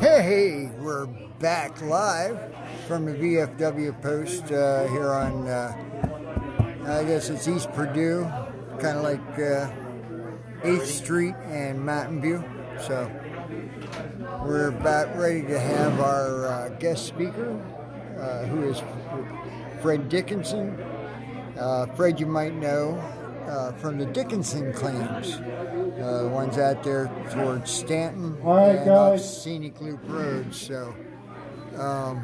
Hey, we're back live from the VFW post here on, I guess it's East Purdue, kind of like 8th Street and Mountain View. So we're about ready to have our guest speaker, who is Fred Dickenson. Fred, you might know from the Dickenson claims. One's out there towards Stanton and off Scenic Loop Road. So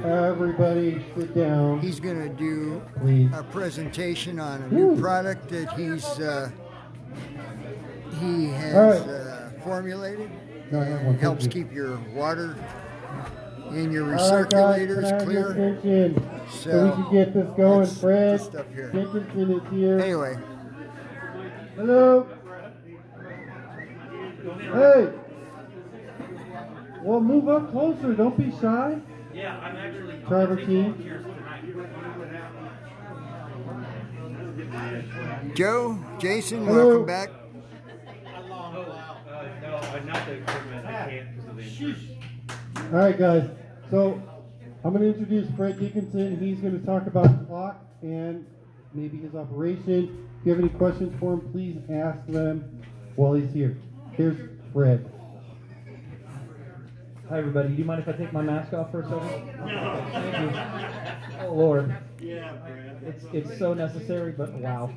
everybody sit down. He's going to do a presentation on a new product that he has formulated. And helps keep your water in your recirculators clear. So we can get this going. Fred Dickenson is here. Anyway. Hello. Hey. Well, move up closer. Don't be shy. Yeah, I'm actually Trevor Key. Joe, Jason, welcome back. No, not the equipment. I can't because of the insurance. All right, guys. So I'm going to introduce Fred Dickenson. He's going to talk about the clock and maybe his operation. If you have any questions for him, please ask them while he's here. Here's Fred. Hi, everybody. Do you mind if I take my mask off for a second? No. Thank you. Oh, Lord. Yeah, Brad. It's so necessary, but wow.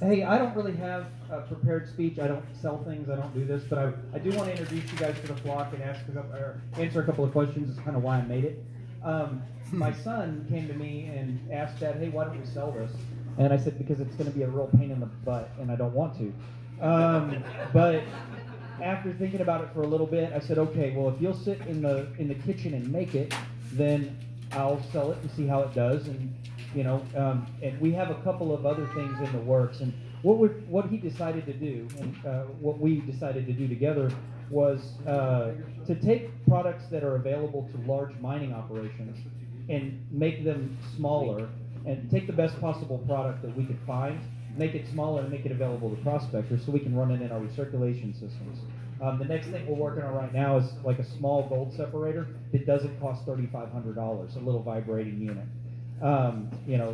Hey, I don't really have a prepared speech. I don't sell things. I don't do this, but I do want to introduce you guys to the flock and answer a couple of questions. Is kind of why I made it. My son came to me and asked Dad, hey, why don't we sell this? And I said, because it's going to be a real pain in the butt, and I don't want to. But after thinking about it for a little bit, I said, okay, well, if you'll sit in the kitchen and make it, then I'll sell it and see how it does. And and we have a couple of other things in the works. And what he decided to do, and what we decided to do together, was to take products that are available to large mining operations and make them smaller, and take the best possible product that we could find, make it smaller, and make it available to prospectors so we can run it in our recirculation systems. The next thing we're working on right now is like a small gold separator that doesn't cost $3,500, a little vibrating unit.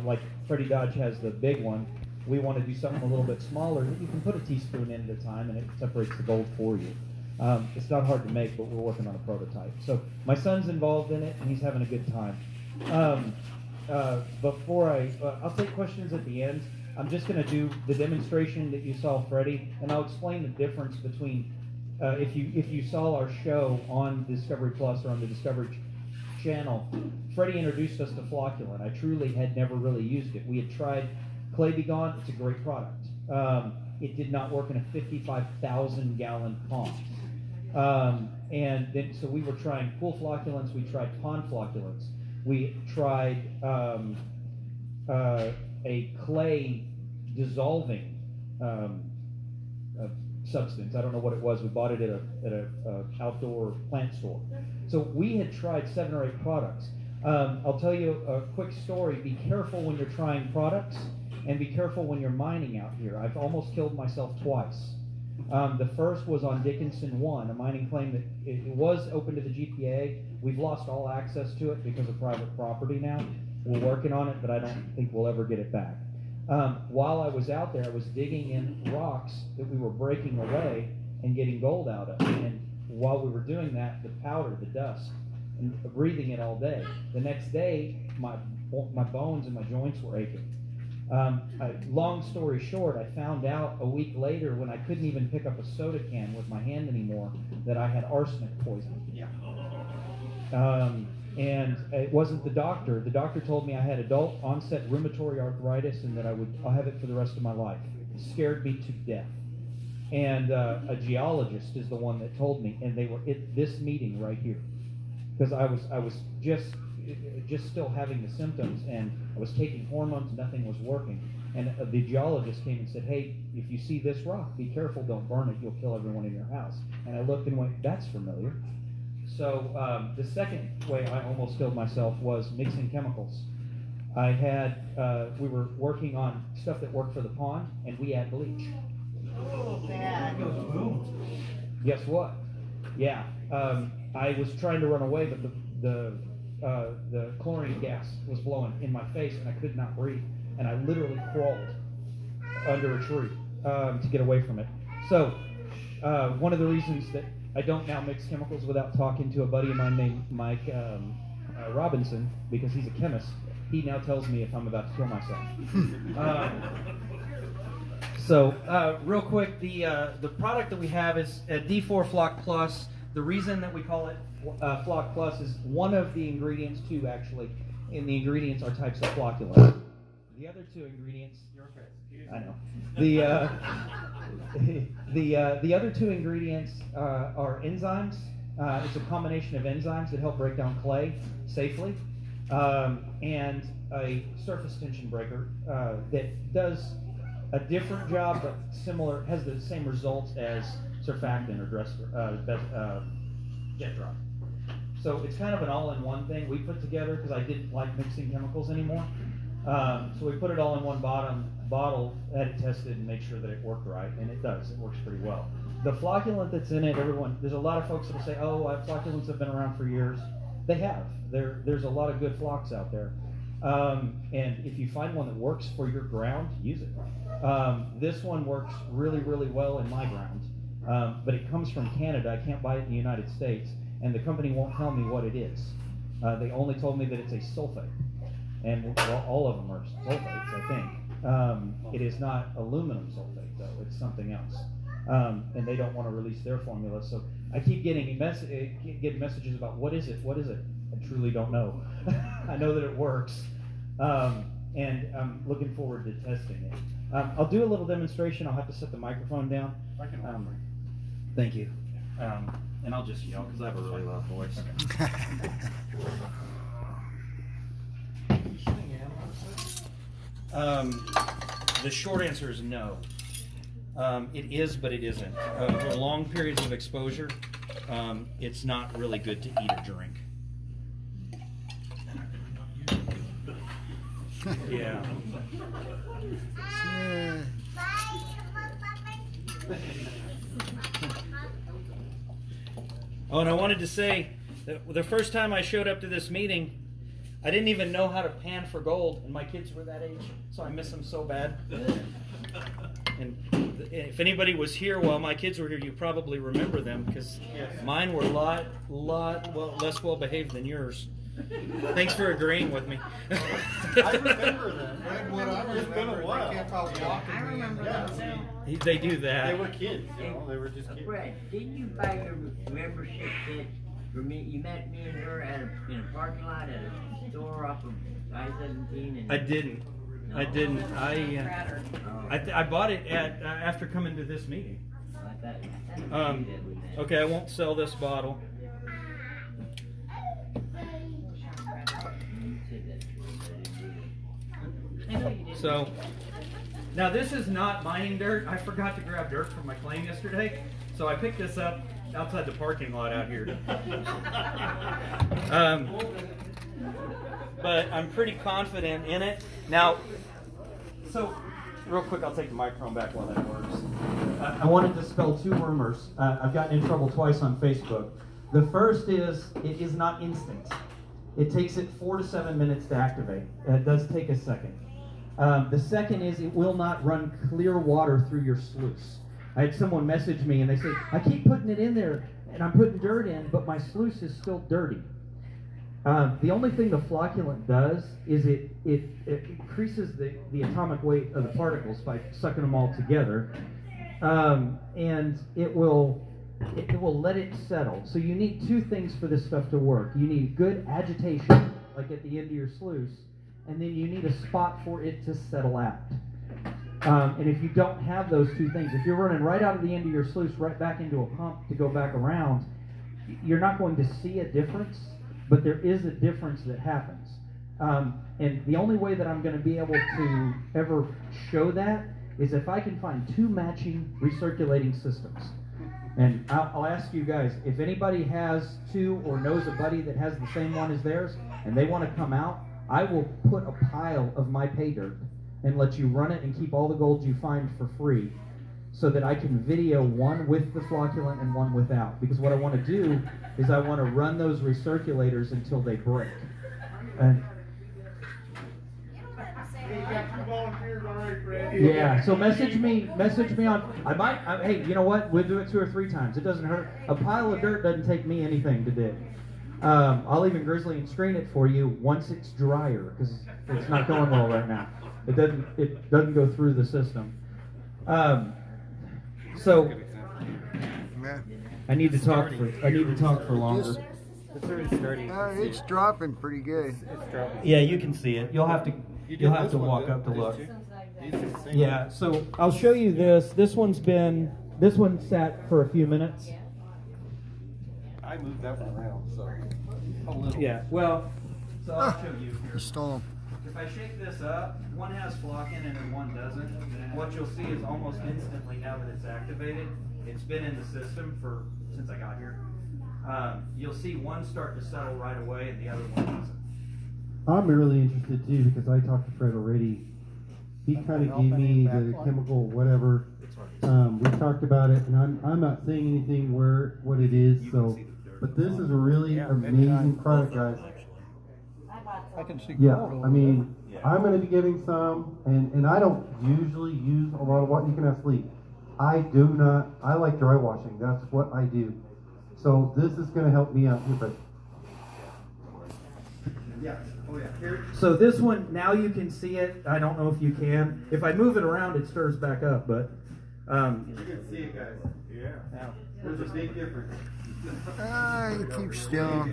Like Freddie Dodge has the big one. We want to do something a little bit smaller that you can put a teaspoon in at a time and it separates the gold for you. It's not hard to make, but we're working on a prototype. So my son's involved in it and he's having a good time. I'll take questions at the end. I'm just going to do the demonstration that you saw Freddie, and I'll explain the difference between if you saw our show on Discovery Plus or on the Discovery Channel. Freddie introduced us to flocculant. I truly had never really used it. We had tried Clay Be Gone. It's a great product. It did not work in a 55,000 gallon pond. And then, so we were trying pool flocculants. We tried pond flocculants. We tried a clay dissolving substance. I don't know what it was. We bought it at a outdoor plant store. So we had tried 7 or 8 products. I'll tell you a quick story. Be careful when you're trying products, and be careful when you're mining out here. I've almost killed myself twice. The first was on Dickenson 1, a mining claim that it was open to the GPA. We've lost all access to it because of private property now. We're working on it, but I don't think we'll ever get it back. While I was out there, I was digging in rocks that we were breaking away and getting gold out of. And while we were doing that, the powder, the dust, and breathing it all day. The next day, my bones and my joints were aching. Long story short, I found out a week later when I couldn't even pick up a soda can with my hand anymore that I had arsenic poisoning. And it wasn't the doctor. The doctor told me I had adult onset rheumatoid arthritis and that I'll have it for the rest of my life. It scared me to death. And a geologist is the one that told me, and they were at this meeting right here, because I was just still having the symptoms, and I was taking hormones, nothing was working. And the geologist came and said, hey, if you see this rock, be careful, don't burn it, you'll kill everyone in your house. And I looked and went, that's familiar. So the second way I almost killed myself was mixing chemicals. We were working on stuff that worked for the pond, and we add bleach. Oh, bad. Guess what? Yeah. I was trying to run away, but the chlorine gas was blowing in my face, and I could not breathe. And I literally crawled under a tree to get away from it. So one of the reasons that I don't now mix chemicals without talking to a buddy of mine named Mike Robinson, because he's a chemist, he now tells me if I'm about to kill myself. So real quick, the product that we have is a D4 Flock Plus. The reason that we call it Flock Plus is one of the ingredients, two actually, in the ingredients are types of flocculant. The other two ingredients, I know. The other two ingredients are enzymes. It's a combination of enzymes that help break down clay safely, and a surface tension breaker that does a different job but similar, has the same results as surfactant or jet drop. So it's kind of an all-in-one thing we put together because I didn't like mixing chemicals anymore. So we put it all in one bottle, had it tested and made sure that it worked right, and it does. It works pretty well. The flocculant that's in it, there's a lot of folks that will say, oh, flocculants have been around for years. They have. There's a lot of good flocks out there. And if you find one that works for your ground, use it. This one works really, really well in my ground. But it comes from Canada. I can't buy it in the United States, and the company won't tell me what it is. They only told me that it's a sulfate, and well, all of them are sulfates, I think. It is not aluminum sulfate, though. It's something else, and they don't want to release their formula. So I keep getting messages about what is it? What is it? I truly don't know. I know that it works, and I'm looking forward to testing it. I'll do a little demonstration. I'll have to set the microphone down. Thank you. And I'll just yell because I have a really loud voice. The short answer is no. It is, but it isn't. For long periods of exposure, it's not really good to eat or drink. Yeah. Oh, and I wanted to say that the first time I showed up to this meeting, I didn't even know how to pan for gold, and my kids were that age, so I miss them so bad. And if anybody was here while my kids were here, you probably remember them, because mine were a lot less well behaved than yours. Thanks for agreeing with me. I remember them. It's been a while. I remember them too. They do that. They were kids, you know. They were just kids. Brad, didn't you buy your membership kit for me? You met me and her in a parking lot at a store off of I-17. And I didn't. No? I didn't. I bought it after coming to this meeting. Okay, I won't sell this bottle. So, now this is not mining dirt. I forgot to grab dirt from my claim yesterday, so I picked this up outside the parking lot out here. But I'm pretty confident in it. Now, so real quick, I'll take the microphone back while that works. I wanted to dispel two rumors. I've gotten in trouble twice on Facebook. The first is it is not instant. It takes it 4 to 7 minutes to activate. It does take a second. The second is it will not run clear water through your sluice. I had someone message me and they said, I keep putting it in there and I'm putting dirt in, but my sluice is still dirty. The only thing the flocculant does is it increases the atomic weight of the particles by sucking them all together, and it will let it settle. So you need two things for this stuff to work. You need good agitation, like at the end of your sluice, and then you need a spot for it to settle out. And if you don't have those two things, if you're running right out of the end of your sluice right back into a pump to go back around, you're not going to see a difference, but there is a difference that happens. And the only way that I'm going to be able to ever show that is if I can find two matching recirculating systems. And I'll ask you guys, if anybody has two or knows a buddy that has the same one as theirs and they want to come out, I will put a pile of my pay dirt and let you run it and keep all the gold you find for free. so that I can video one with the flocculant and one without. Because what I want to do is I want to run those recirculators until they break. And yeah, so message me on. Hey, you know what? We'll do it 2 or 3 times. It doesn't hurt. A pile of dirt doesn't take me anything to dig. I'll even grizzly and screen it for you once it's drier, because it's not going well right now. It doesn't go through the system. So I need to talk for longer. It's already starting. It's dropping pretty good. It's dropping. Yeah, you can see it. You'll have to walk up to look. Yeah, so I'll show you this. This one's sat for a few minutes. I moved that one around, so a little. Yeah, well, so I'll show you You here. stole 'em. If I shake this up, one has flock in it and one doesn't. What you'll see is almost instantly, now that it's activated, it's been in the system since I got here. You'll see one start to settle right away and the other one doesn't. I'm really interested too because I talked to Fred already. He kind of gave me the chemical whatever. We talked about it, and I'm not saying anything what it is. So, but this is a really amazing product, guys. I can see. Yeah, I mean, I'm going to be giving some, and I don't usually use a lot of water. You can ask Lee. I like dry washing. That's what I do. So this is going to help me out here, Fred. Yeah. Oh yeah. Here. So this one, now you can see it. I don't know if you can. If I move it around, it stirs back up, but you can see it, guys. Yeah. Now, there's a big difference. You keep still.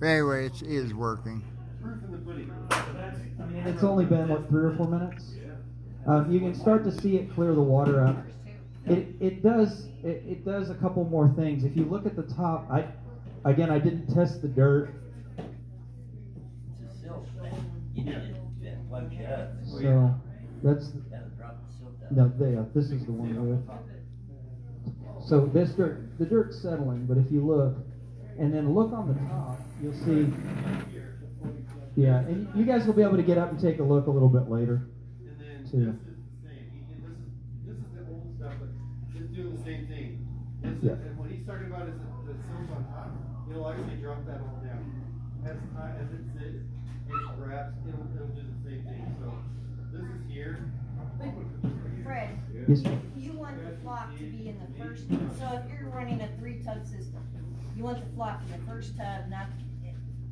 Anyway, it is working. Proof in the pudding. I mean, it's only been, 3 or 4 minutes? You can start to see it clear the water up. It does a couple more things. If you look at the top, I didn't test the dirt. It's a silk thing. You need it plugs you up. So that's That'll drop the silk down. this is the one with. So the dirt's settling, but if you look, and then look on the top, you'll see. Yeah, and you guys will be able to get up and take a look a little bit later. And then too. this is the old stuff, but it's doing the same thing. And what he's talking about is the silk on top. It'll actually drop that all down. As it sits, it grabs, it'll do the same thing. So this is here. Fred, Yes, ma'am. you want the flock to be in the first, so if you're running a 3-tub system, you want the flock in the first tub, not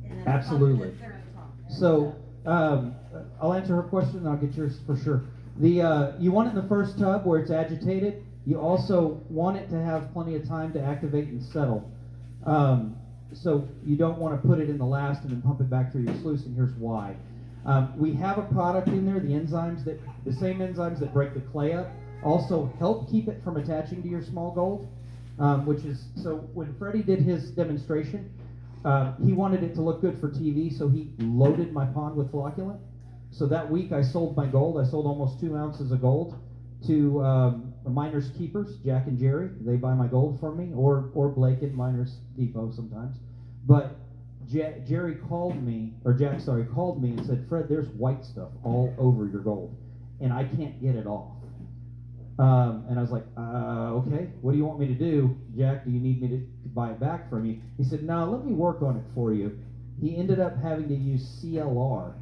in the Absolutely. third tub. So I'll answer her question, and I'll get yours for sure. You want it in the first tub where it's agitated. You also want it to have plenty of time to activate and settle. So you don't want to put it in the last and then pump it back through your sluice, and here's why. We have a product in there, the same enzymes that break the clay up, also help keep it from attaching to your small gold, so when Freddie did his demonstration, he wanted it to look good for TV, so he loaded my pond with flocculant. So that week I sold my gold. I sold almost 2 ounces of gold to Miners Keepers, Jack and Jerry. They buy my gold for me, or Blake at Miners Depot sometimes. But Jack called me and said, Fred, there's white stuff all over your gold, and I can't get it off. And I was like, okay, what do you want me to do? Jack, do you need me to buy it back from you? He said, no, let me work on it for you. He ended up having to use CLR.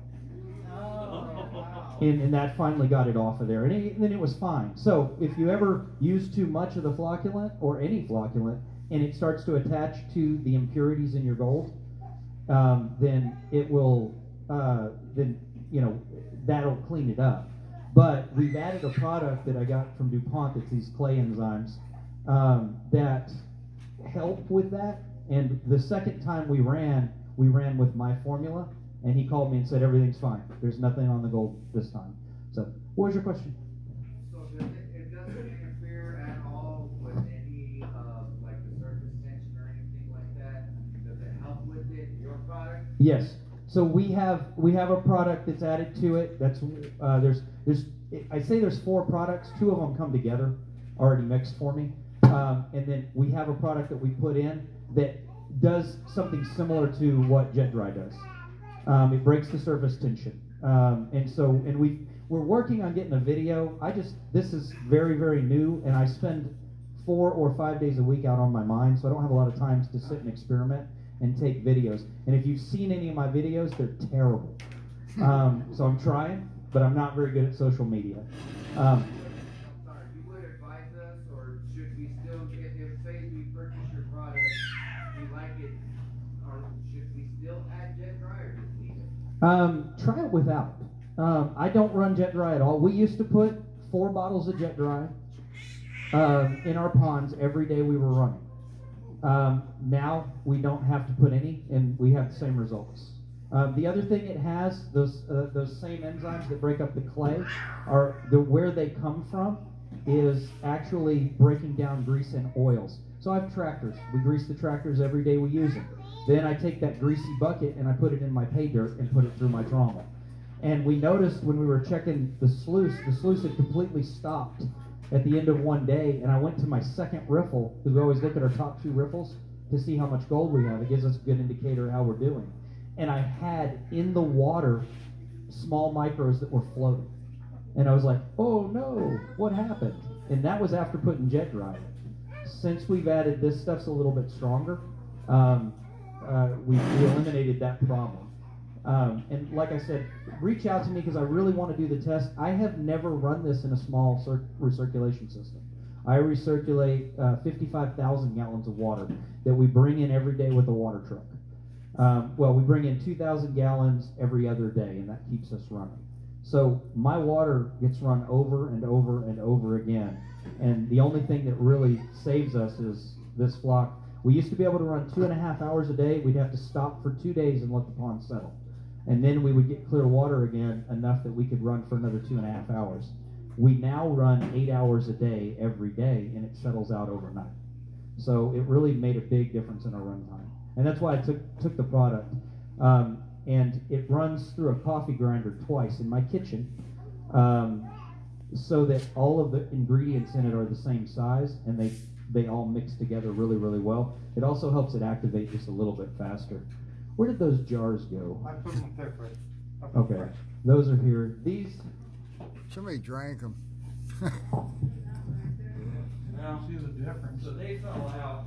And that finally got it off of there. And then it was fine. So if you ever use too much of the flocculant, or any flocculant, and it starts to attach to the impurities in your gold, then it will, that'll clean it up. But we've added a product that I got from DuPont that's these clay enzymes that help with that. And the second time we ran with my formula, and he called me and said, everything's fine. There's nothing on the gold this time. So, what was your question? So it doesn't interfere at all with any like the surface tension or anything like that? Does it help with it, your product? Yes. So we have a product that's added to it. That's I say there's 4 products. 2 of them come together, already mixed for me, and then we have a product that we put in that does something similar to what Jet Dry does. It breaks the surface tension, and We're working on getting a video. This is very, very new, and I spend 4 or 5 days a week out on my mind, so I don't have a lot of time to sit and experiment and take videos. And if you've seen any of my videos, they're terrible. So I'm trying, but I'm not very good at social media. Sorry, you would advise us, or should we still, if say we purchase your product, we like it, or should we still add jet dry or just leave it? Try it without. I don't run jet dry at all. We used to put 4 bottles of jet dry in our ponds every day we were running. Now we don't have to put any, and we have the same results. The other thing it has, those same enzymes that break up the clay, where they come from is actually breaking down grease and oils. So I have tractors. We grease the tractors every day we use them. Then I take that greasy bucket and I put it in my pay dirt and put it through my trommel. And we noticed when we were checking the sluice had completely stopped at the end of one day, and I went to my second riffle, because we always look at our top 2 riffles to see how much gold we have. It gives us a good indicator of how we're doing. And I had in the water small micros that were floating. And I was like, oh no, what happened? And that was after putting jet dry. Since we've added this stuff's a little bit stronger, we eliminated that problem. And like I said, reach out to me because I really want to do the test. I have never run this in a small recirculation system. I recirculate 55,000 gallons of water that we bring in every day with a water truck. We bring in 2,000 gallons every other day, and that keeps us running. So my water gets run over and over and over again. And the only thing that really saves us is this flock. We used to be able to run 2.5 hours a day. We'd have to stop for 2 days and let the pond settle. And then we would get clear water again, enough that we could run for another 2.5 hours. We now run 8 hours a day every day, and it settles out overnight. So it really made a big difference in our run time. And that's why I took the product. And it runs through a coffee grinder twice in my kitchen, so that all of the ingredients in it are the same size, and they all mix together really, really well. It also helps it activate just a little bit faster. Where did those jars go? I put them there, Fred. Okay, those are here. These. Somebody drank them. Now see the difference. So they fell out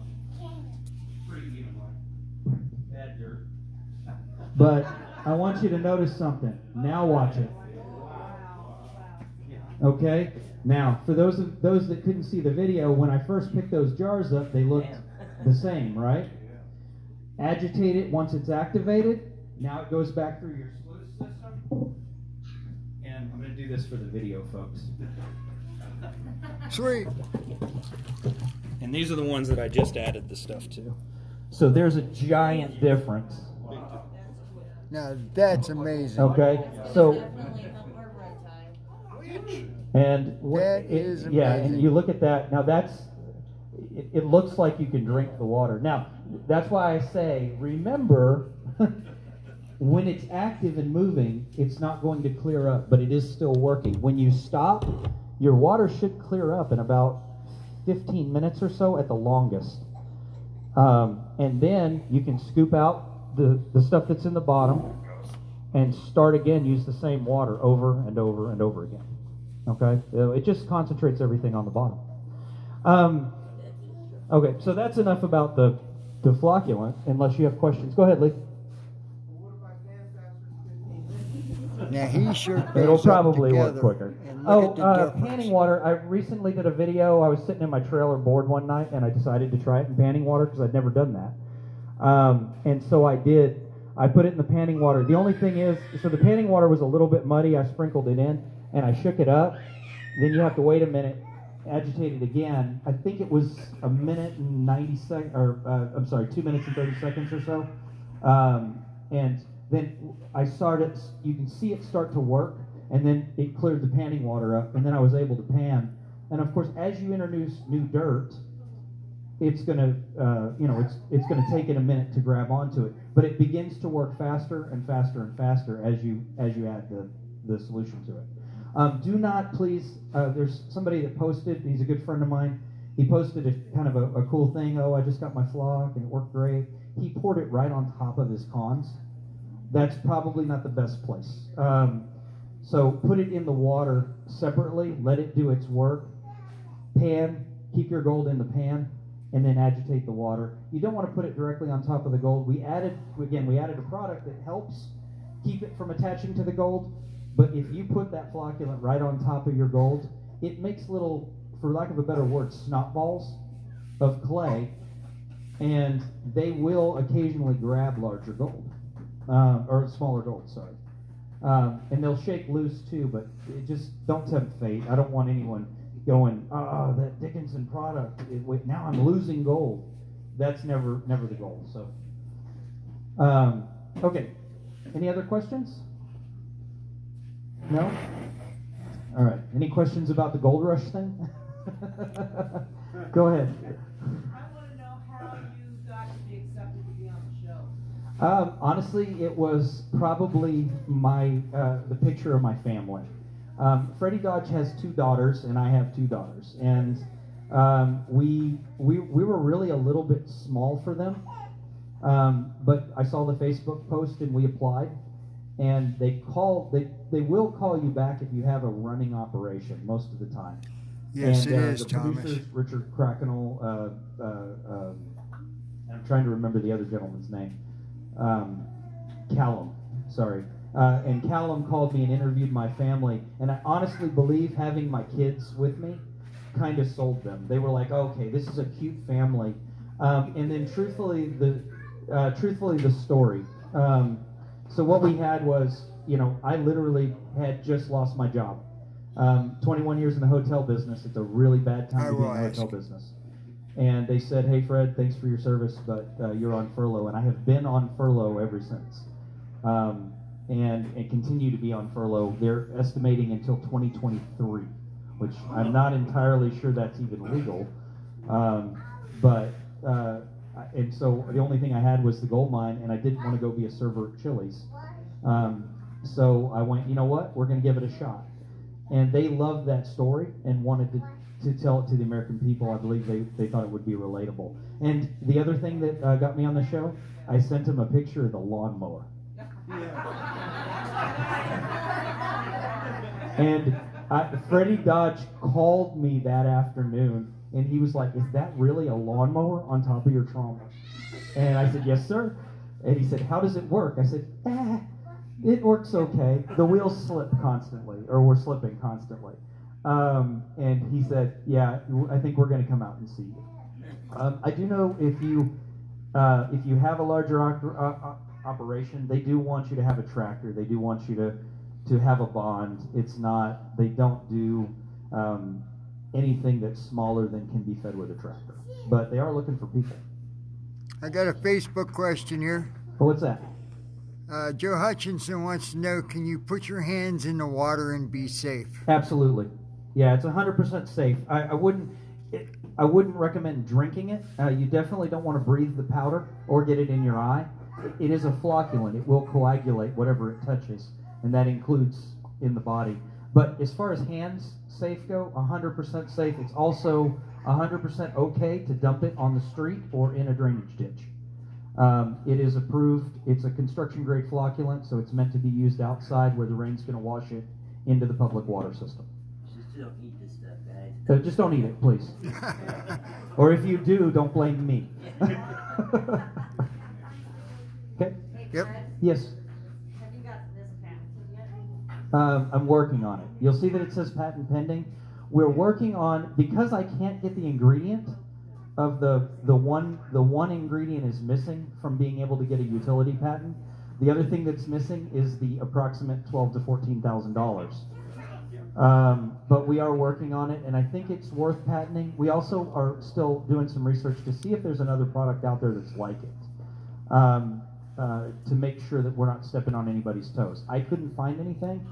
pretty evenly. Bad dirt. But I want you to notice something. Now watch it. Okay? Now, for those that couldn't see the video, when I first picked those jars up, they looked the same, right? Agitate it once it's activated. Now it goes back through your sluice system. And I'm going to do this for the video, folks. Sweet. And these are the ones that I just added the stuff to. So there's a giant difference. Now that's amazing. Okay, so Definitely help our run time. and That is yeah, and amazing. you look at that. Now it looks like you can drink the water. Now that's why I say remember when it's active and moving, it's not going to clear up, but it is still working. When you stop, your water should clear up in about 15 minutes or so at the longest. And then you can scoop out the stuff that's in the bottom and start again, use the same water over and over and over again. Okay? It just concentrates everything on the bottom. Okay, so that's enough about the flocculent, unless you have questions. Go ahead, Lee. Now he sure It'll goes up probably work together. quicker. And look at the difference. Panning water. I recently did a video. I was sitting in my trailer bored one night, and I decided to try it in panning water because I'd never done that. And so I did. I put it in the panning water. The only thing is, so the panning water was a little bit muddy. I sprinkled it in, and I shook it up. Then you have to wait a minute, agitate it again. I think it was a minute and 90 seconds, or I'm sorry, 2 minutes and 30 seconds or so. And then I started, you can see it start to work, and then it cleared the panning water up, and then I was able to pan. And of course, as you introduce new dirt, it's gonna, it's gonna take it a minute to grab onto it, but it begins to work faster and faster and faster as you add the solution to it. Do not please. There's somebody that posted. He's a good friend of mine. He posted a kind of a cool thing. Oh, I just got my flock and it worked great. He poured it right on top of his cons. That's probably not the best place. So put it in the water separately, let it do its work. Pan, keep your gold in the pan, and then agitate the water. You don't want to put it directly on top of the gold. We added a product that helps keep it from attaching to the gold, but if you put that flocculant right on top of your gold, it makes little, for lack of a better word, snot balls of clay, and they will occasionally grab larger gold, or smaller gold, sorry. And they'll shake loose too, but just don't tempt fate. I don't want anyone going, that Dickenson product, now I'm losing gold. That's never the goal. So, okay. Any other questions? No? All right. Any questions about the gold rush thing? Go ahead. I want to know how you got to be accepted to be on the show. Honestly, it was probably the picture of my family. Freddie Dodge has 2 daughters, and I have 2 daughters, and we were really a little bit small for them. But I saw the Facebook post, and we applied. And they will call you back if you have a running operation most of the time. Yes, and, it is, the Thomas. producers, Richard Cracknell, I'm trying to remember the other gentleman's name. Callum, sorry. And Callum called me and interviewed my family, and I honestly believe having my kids with me kind of sold them. They were like, okay, this is a cute family. And then truthfully, the story. So what we had was, I literally had just lost my job. 21 years in the hotel business. It's a really bad time to be in the hotel business. And they said, hey, Fred, thanks for your service, but you're on furlough. And I have been on furlough ever since. And continue to be on furlough. They're estimating until 2023, which I'm not entirely sure that's even legal. And so the only thing I had was the gold mine, and I didn't want to go be a server at Chili's. So I went, you know what? We're going to give it a shot. And they loved that story and wanted to tell it to the American people. I believe they thought it would be relatable. And the other thing that got me on the show, I sent them a picture of the lawnmower. And Freddie Dodge called me that afternoon, and he was like, is that really a lawnmower on top of your trauma? And I said, yes, sir. And he said, how does it work? I said, it works okay. The wheels slip constantly, or we're slipping constantly. And he said, yeah, I think we're going to come out and see you. I do know if you have a larger operation, they do want you to have a tractor. They do want you to have a bond. They don't do anything that's smaller than can be fed with a tractor. But they are looking for people. I got a Facebook question here. Oh, what's that? Joe Hutchinson wants to know, can you put your hands in the water and be safe? Absolutely. Yeah, it's 100% safe. I wouldn't recommend drinking it. You definitely don't want to breathe the powder or get it in your eye. It is a flocculant. It will coagulate whatever it touches, and that includes in the body. But as far as hands safe go, 100% safe. It's also 100% okay to dump it on the street or in a drainage ditch. It is approved. It's a construction-grade flocculant, so it's meant to be used outside where the rain's going to wash it into the public water system. Just don't eat this stuff, guys. Just don't eat it, please. Or if you do, don't blame me. Okay? Yep. Yes. Have you got this patented yet? I'm working on it. You'll see that it says patent pending. We're working on, because I can't get the ingredient of the one ingredient is missing from being able to get a utility patent. The other thing that's missing is the approximate $12,000 to $14,000. But we are working on it, and I think it's worth patenting. We also are still doing some research to see if there's another product out there that's like it, to make sure that we're not stepping on anybody's toes. I couldn't find anything.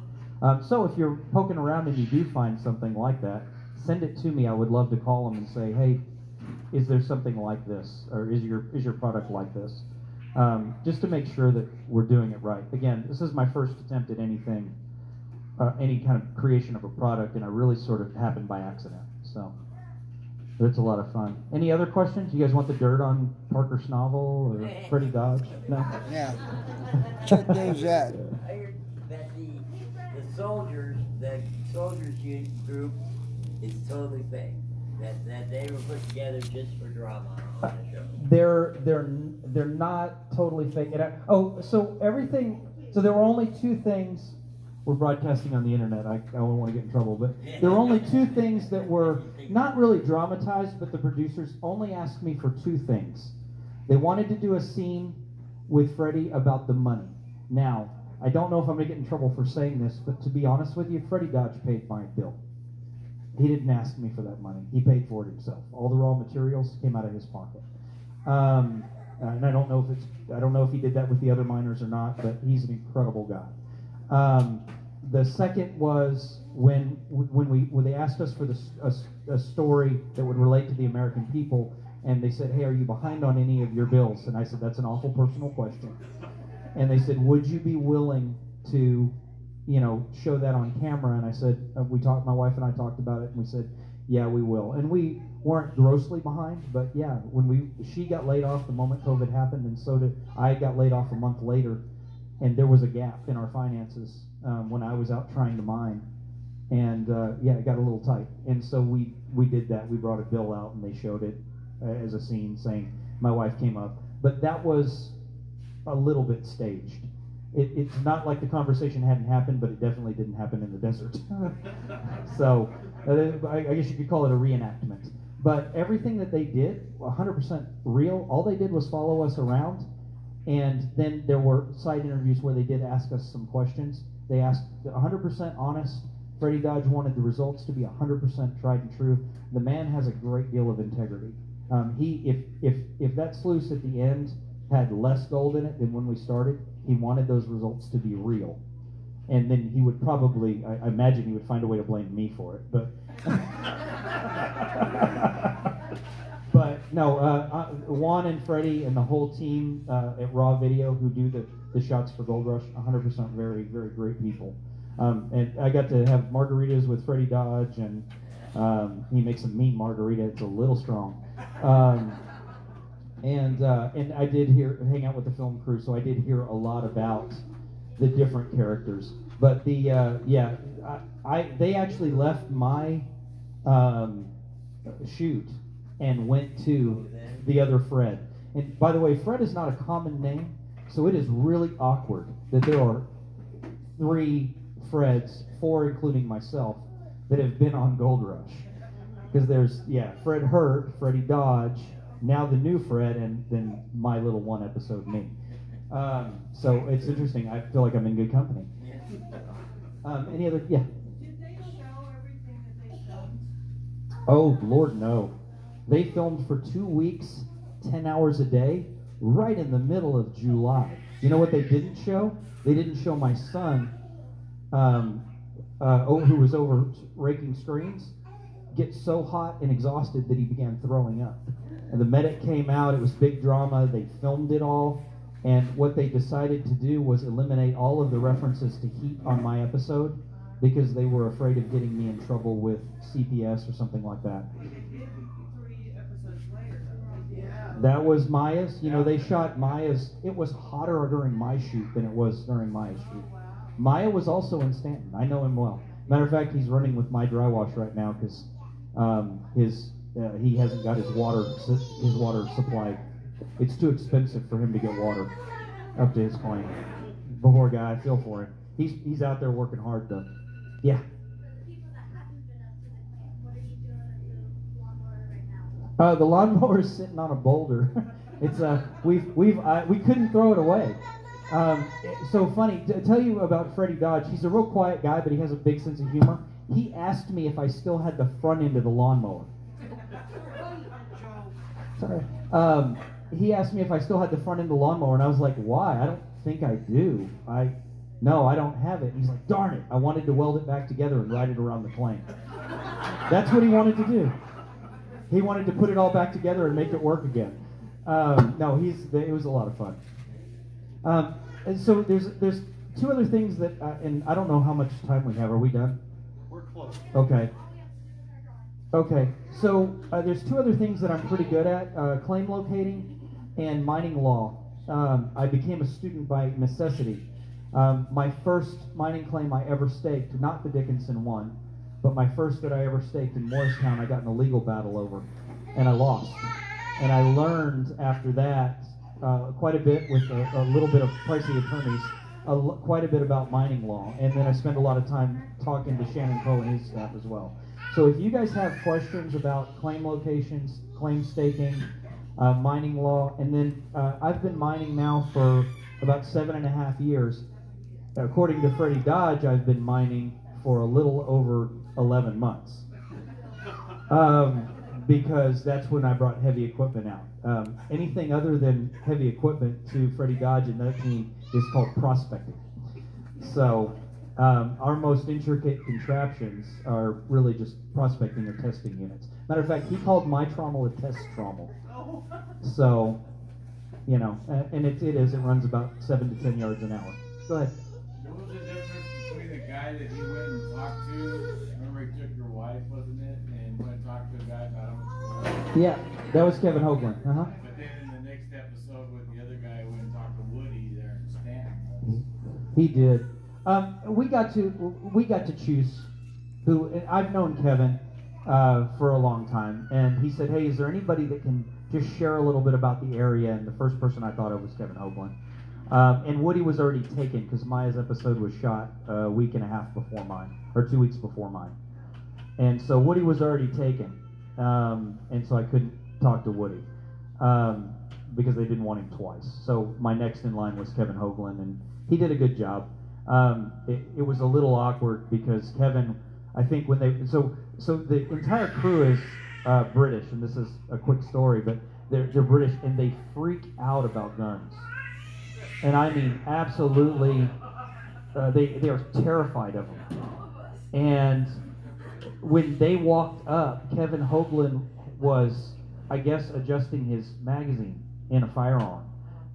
So if you're poking around and you do find something like that, send it to me. I would love to call them and say, hey, is there something like this, or is your product like this? Just to make sure that we're doing it right. Again, this is my first attempt at anything, any kind of creation of a product, and I really sort of happened by accident. So, but it's a lot of fun. Any other questions? You guys want the dirt on Parker Snovel or Freddie Dodge? No? Yeah. Check those out. I heard that the the soldiers group is totally fake. That they were put together just for drama on the show. They're not totally fake. So everything. So there were only two things. We're broadcasting on the internet. I don't want to get in trouble, but there were only two things that were not really dramatized, but the producers only asked me for two things. They wanted to do a scene with Freddie about the money. Now, I don't know if I'm going to get in trouble for saying this, but to be honest with you, Freddie Dodge paid my bill. He didn't ask me for that money. He paid for it himself. All the raw materials came out of his pocket. And I don't know if he did that with the other miners or not, but he's an incredible guy. The second was when they asked us for a story that would relate to the American people, and they said, "Hey, are you behind on any of your bills?" And I said, "That's an awful personal question." And they said, "Would you be willing to, show that on camera?" And I said, my wife and I talked about it, and we said, "Yeah, we will." And we weren't grossly behind, but yeah, she got laid off the moment COVID happened, and so did I. Got laid off a month later, and there was a gap in our finances when I was out trying to mine, and it got a little tight, and so we did that. We brought a bill out, and they showed it as a scene, saying my wife came up, but that was a little bit staged. It's not like the conversation hadn't happened, but it definitely didn't happen in the desert. So I guess you could call it a reenactment. But everything that they did, 100% real. All they did was follow us around, and then there were side interviews where they did ask us some questions. They asked 100% honest. Freddie Dodge wanted the results to be 100% tried and true. The man has a great deal of integrity. If that sluice at the end had less gold in it than when we started, he wanted those results to be real. And then he would probably, I imagine he would find a way to blame me for it. But but no, Juan and Freddie and the whole team at Raw Video who do the shots for Gold Rush, 100% very, very great people. And I got to have margaritas with Freddie Dodge, and he makes a mean margarita. It's a little strong. And I did hang out with the film crew, so I did hear a lot about the different characters. But they actually left my shoot and went to the other Fred. And by the way, Fred is not a common name, so it is really awkward that there are 3 Freds, 4 including myself, that have been on Gold Rush. Because there's, Fred Hurt, Freddie Dodge, now the new Fred, and then my little one episode me. So it's interesting. I feel like I'm in good company. Any other? Yeah. Did they show everything that they filmed? Oh, Lord, no. They filmed for 2 weeks, 10 hours a day, right in the middle of July. You know what they didn't show? They didn't show my son, who was over raking screens, get so hot and exhausted that he began throwing up. And the medic came out. It was big drama. They filmed it all. And what they decided to do was eliminate all of the references to heat on my episode because they were afraid of getting me in trouble with CPS or something like that. 3 episodes later. Yeah. That was Maya's. They shot Maya's. It was hotter during my shoot than it was during Maya's shoot. Maya was also in Stanton. I know him well. Matter of fact, he's running with my dry wash right now because he hasn't got his water supply. It's too expensive for him to get water up to his claim. Poor guy, I feel for him. He's out there working hard though. Yeah. The lawnmower is sitting on a boulder. It's we couldn't throw it away. It's so funny to tell you about Freddie Dodge. He's a real quiet guy, but he has a big sense of humor. He asked me if I still had the front end of the lawnmower. Sorry. He asked me if I still had the front end of the lawnmower, and I was like, "Why? I don't think I do. No, I don't have it." And he's like, "Darn it! I wanted to weld it back together and ride it around the plane." That's what he wanted to do. He wanted to put it all back together and make it work again. No, it was a lot of fun. And so there's 2 other things that, and I don't know how much time we have. Are we done? We're close. Okay. So there's 2 other things that I'm pretty good at: claim locating and mining law. I became a student by necessity, My first mining claim I ever staked, not the Dickenson one, but my first that I ever staked in Morristown, I got in a legal battle over, and I lost. And I learned after that quite a bit with a little bit of pricey attorneys, quite a bit about mining law. And then I spent a lot of time talking to Shannon Coe and his staff as well. So if you guys have questions about claim locations, claim staking, mining law, and then I've been mining now for about 7.5 years. According to Freddie Dodge, I've been mining for a little over 11 months. Because that's when I brought heavy equipment out. Anything other than heavy equipment to Freddie Dodge and that team is called prospecting. So our most intricate contraptions are really just prospecting or testing units. Matter of fact, he called my trommel a test trommel. So, you know, and it runs about 7 to 10 yards an hour. Go ahead. What was the difference between the guy that you went and talked to? Remember he took your wife, wasn't it? And went and talked to the guy about him? Yeah, that was Kevin Hoagland. Uh-huh. But then in the next episode with the other guy, went and talked to Woody there in Stanton. He did. We got to choose who. And I've known Kevin for a long time, and he said, "Hey, is there anybody that can just share a little bit about the area?" And the first person I thought of was Kevin Hoagland. And Woody was already taken because Maya's episode was shot a week and a half before mine, or 2 weeks before mine. And so Woody was already taken, and so I couldn't talk to Woody because they didn't want him twice. So my next in line was Kevin Hoagland, and he did a good job. It was a little awkward because Kevin, I think when they so the entire crew is British, and this is a quick story, but they're British and they freak out about guns, and I mean absolutely, they are terrified of them. And when they walked up, Kevin Hoagland was, I guess, adjusting his magazine in a firearm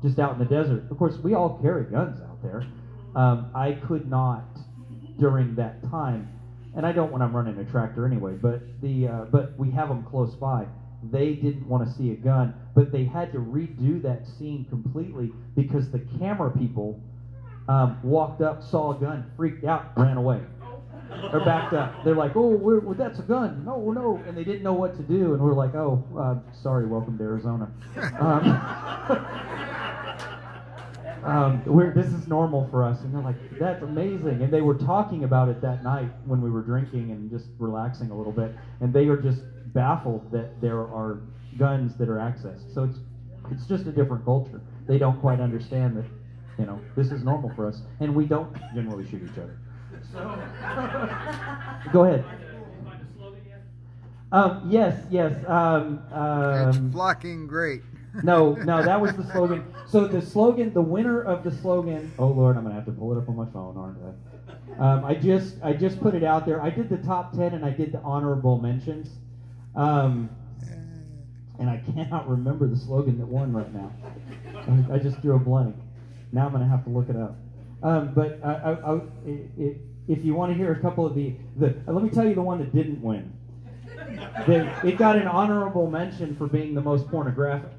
just out in the desert. Of course, we all carry guns out there. I could not during that time, and I don't when I'm running a tractor anyway, but we have them close by. They didn't want to see a gun, but they had to redo that scene completely because the camera people walked up, saw a gun, freaked out, ran away. Or backed up. They're like, "Oh, that's a gun. No," and they didn't know what to do. And we're like, "Oh, sorry, welcome to Arizona." This is normal for us. And they're like, "That's amazing." And they were talking about it that night when we were drinking and just relaxing a little bit. And they are just baffled that there are guns that are accessed. So it's just a different culture. They don't quite understand that, you know, this is normal for us, and we don't generally shoot each other. So, go ahead. Yes. It's flocking great. No, that was the slogan. So the slogan, the winner of the slogan. Oh Lord, I'm gonna have to pull it up on my phone, aren't I? I just put it out there. I did the top 10 and I did the honorable mentions. And I cannot remember the slogan that won right now. I just drew a blank. Now I'm gonna have to look it up. But if you want to hear a couple of the let me tell you the one that didn't win. It got an honorable mention for being the most pornographic.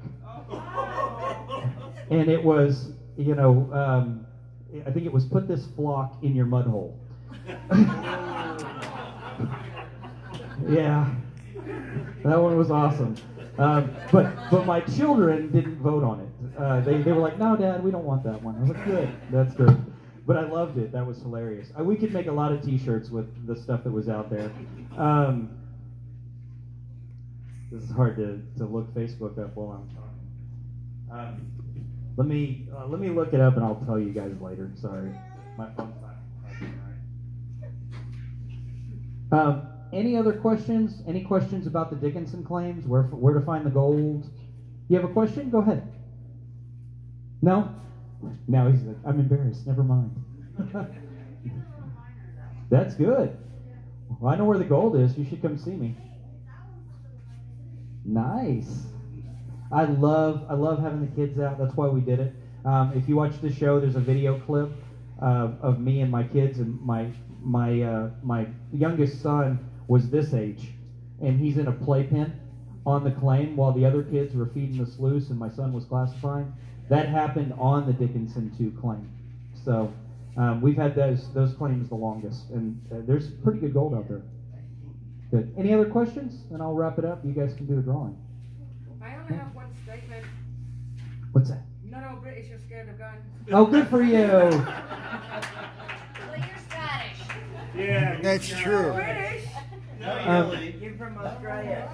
And it was, I think it was "Put This Flock in Your Mud Hole." Yeah, that one was awesome. But my children didn't vote on it. They were like, "No, Dad, we don't want that one." I was like, "Good, that's good." But I loved it. That was hilarious. We could make a lot of T-shirts with the stuff that was out there. This is hard to look Facebook up while I'm talking. Let me look it up and I'll tell you guys later. Sorry, my phone's not. Any other questions? Any questions about the Dickenson claims? Where to find the gold? You have a question? Go ahead. No? Now he's like, "I'm embarrassed. Never mind." That's good. Well, I know where the gold is. You should come see me. Nice. I love having the kids out. That's why we did it. If you watch the show, there's a video clip of me and my kids, and my youngest son was this age, and he's in a playpen on the claim while the other kids were feeding the sluice, and my son was classifying. That happened on the Dickenson 2 claim. So We've had those claims the longest, and there's pretty good gold out there. Good. Any other questions? And I'll wrap it up. You guys can do a drawing. I only have one statement. What's that? Not all British are scared of guns. Oh, good for you. Well, you're Scottish. Yeah. That's true. British? You're from Australia.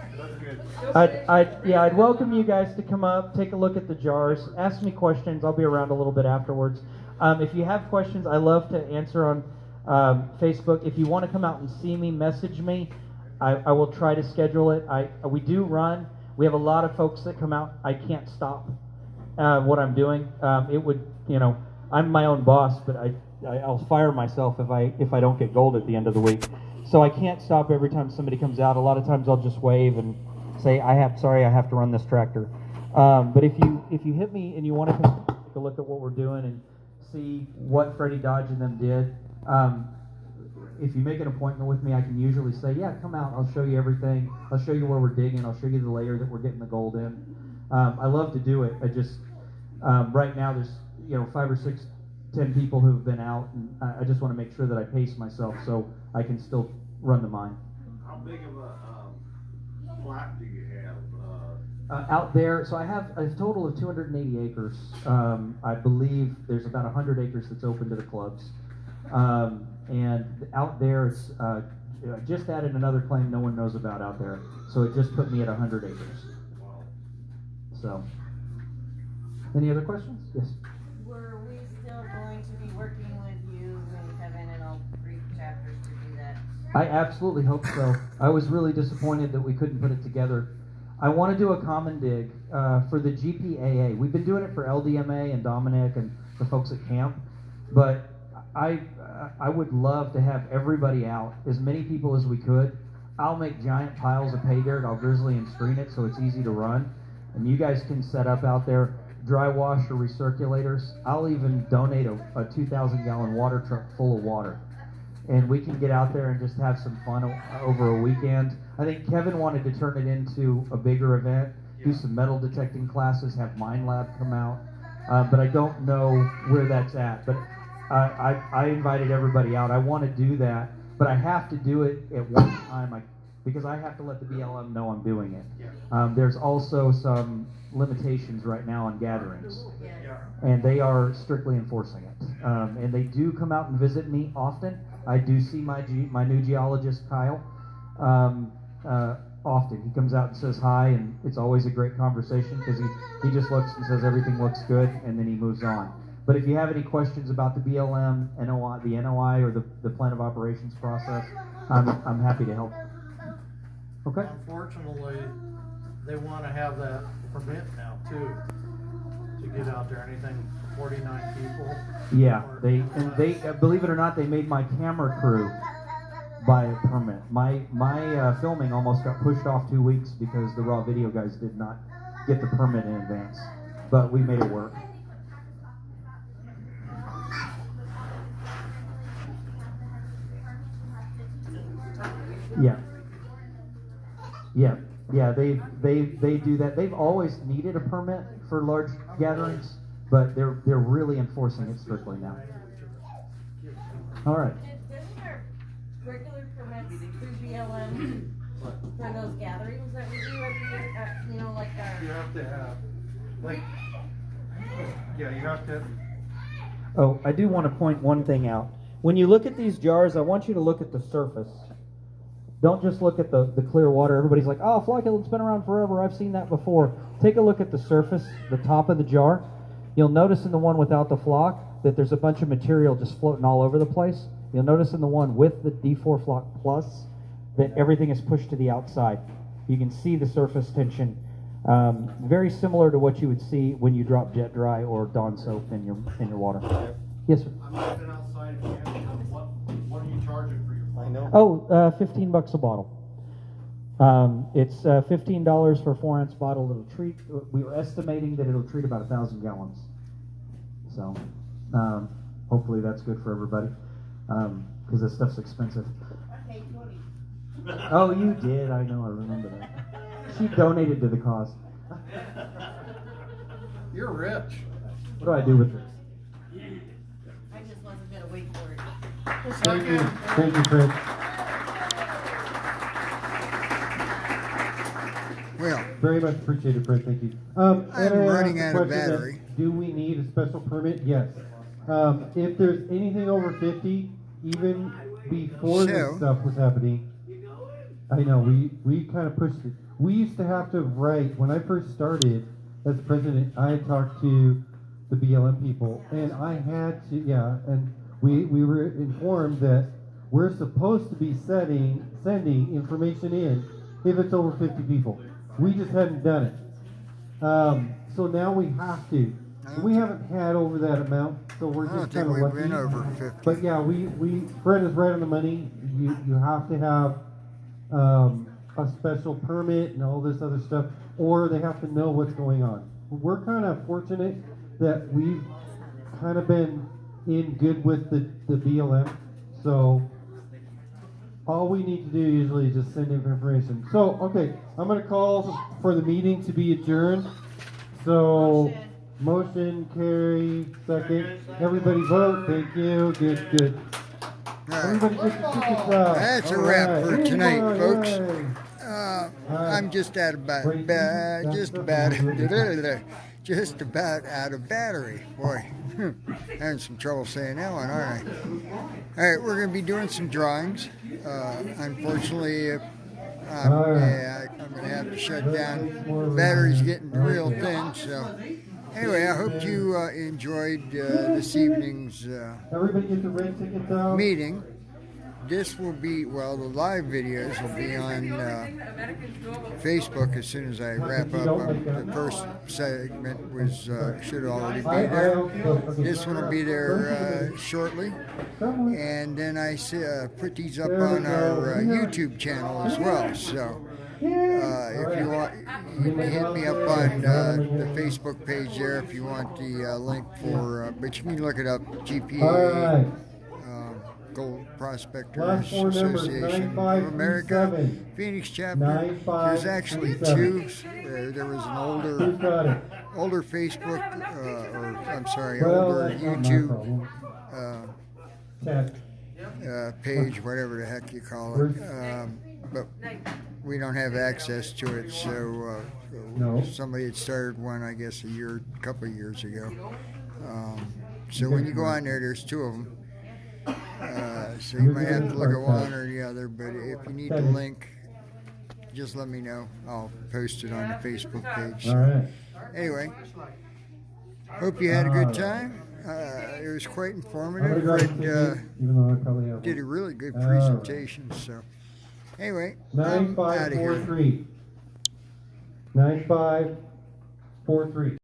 I'd welcome you guys to come up, take a look at the jars, ask me questions. I'll be around a little bit afterwards. If you have questions, I love to answer on Facebook. If you want to come out and see me, message me. I will try to schedule it. We do run. We have a lot of folks that come out. I can't stop what I'm doing. It would, I'm my own boss, but I'll fire myself if I don't get gold at the end of the week. So I can't stop every time somebody comes out. A lot of times I'll just wave and say, I have to run this tractor. But if you hit me and you want to come take a look at what we're doing and see what Freddie Dodge and them did, if you make an appointment with me, I can usually say, yeah, come out. I'll show you everything. I'll show you where we're digging. I'll show you the layer that we're getting the gold in. I love to do it. I just right now there's 5 or 6, 10 people who've been out, and I just want to make sure that I pace myself so I can still run the mine. How big of a flat do you have? Out there, so I have a total of 280 acres. I believe there's about 100 acres that's open to the clubs. And out there, it's I just added another claim no one knows about out there. So it just put me at 100 acres. So, any other questions? Yes. Were we still going to be working with you and Kevin and all 3 chapters to do that? I absolutely hope so. I was really disappointed that we couldn't put it together. I want to do a common dig for the GPAA. We've been doing it for LDMA and Dominic and the folks at camp, but I would love to have everybody out, as many people as we could. I'll make giant piles of pay dirt. I'll grizzly and screen it so it's easy to run. And you guys can set up out there dry wash or recirculators. I'll even donate a 2,000-gallon water truck full of water. And we can get out there and just have some fun over a weekend. I think Kevin wanted to turn it into a bigger event, do some metal detecting classes, have Mine Lab come out. But I don't know where that's at. But I invited everybody out. I want to do that, but I have to do it at one time because I have to let the BLM know I'm doing it. There's also some limitations right now on gatherings, and they are strictly enforcing it. And they do come out and visit me often. I do see my new geologist, Kyle, often. He comes out and says hi, and it's always a great conversation because he just looks and says everything looks good, and then he moves on. But if you have any questions about the BLM, NOI, the NOI, or the plan of operations process, I'm happy to help. Okay. Unfortunately, they want to have that permit now too to get out there. Anything 49 people. Yeah, they believe it or not, they made my camera crew buy a permit. My filming almost got pushed off 2 weeks because the raw video guys did not get the permit in advance, but we made it work. Yeah. They do that. They've always needed a permit for large gatherings, but they're really enforcing it strictly now. All right. Doesn't our regular permits through BLM for those gatherings that we do every year, like our... You have to have, you have to. Oh, I do want to point one thing out. When you look at these jars, I want you to look at the surface. Don't just look at the clear water. Everybody's like, oh, flocculent's been around forever. I've seen that before. Take a look at the surface, the top of the jar. You'll notice in the one without the flock that there's a bunch of material just floating all over the place. You'll notice in the one with the D4 flock plus that everything is pushed to the outside. You can see the surface tension. Very similar to what you would see when you drop jet dry or Dawn soap in your water. Yes, sir. I'm looking outside again. What are you charging for your phone? I know. Oh, $15 a bottle. It's $15 for a 4-ounce bottle. It'll treat. We were estimating that it'll treat about 1,000 gallons. So, hopefully that's good for everybody, because this stuff's expensive. I paid 20. Oh, you did. I know. I remember that. She donated to the cause. You're rich. What do I do with this? I just wasn't gonna gotta wait for it. Thank you. Thank you, Chris. Well, Very much appreciated, Fred. Thank you. I'm and I running asked the out of question battery. that, do we need a special permit? Yes. If there's anything over 50, even before this So- stuff was happening, I know we kind of pushed it. We used to have to write when I first started as president. I had talked to the BLM people, and I had to and we were informed that we're supposed to be sending information in if it's over 50 people. We just hadn't done it. So now we have to. We haven't had over that amount, so we're I don't just think kind of we've lucky. been over 50. But yeah, Fred is right on the money. You have to have a special permit and all this other stuff, or they have to know what's going on. We're kind of fortunate that we've kind of been in good with the BLM, so all we need to do usually is just send in information. So, okay, I'm going to call for the meeting to be adjourned. So, motion carry, second. Everybody vote. Thank you. Good. All right. Everybody get the tickets out. That's a All wrap right. for tonight, Yay. folks. I'm just out of just about out of battery. Boy, having some trouble saying that one. All right, we're going to be doing some drawings. Unfortunately, I'm going to have to shut down. Battery's getting real thin. So anyway, I hope you enjoyed this evening's Everybody get the red tickets out. meeting. This will be, the live videos will be on Facebook as soon as I wrap up. The first segment should already be there. This one will be there shortly. And then I put these up on our YouTube channel as well. So if you want, you can hit me up on the Facebook page there if you want the link for, but you can look it up, GPA. Gold Prospectors Association of America, Phoenix chapter. There's actually two. There was an older Facebook, older YouTube page, whatever the heck you call it. But we don't have access to it, so somebody had started one, I guess, a couple of years ago. So when you go on there, there's two of them. So you might have to look at one or the other, but if you need the link, just let me know. I'll post it on the Facebook page. So, anyway, hope you had a good time. It was quite informative. Fred did a really good presentation. So, anyway, I'm out of here. 9543.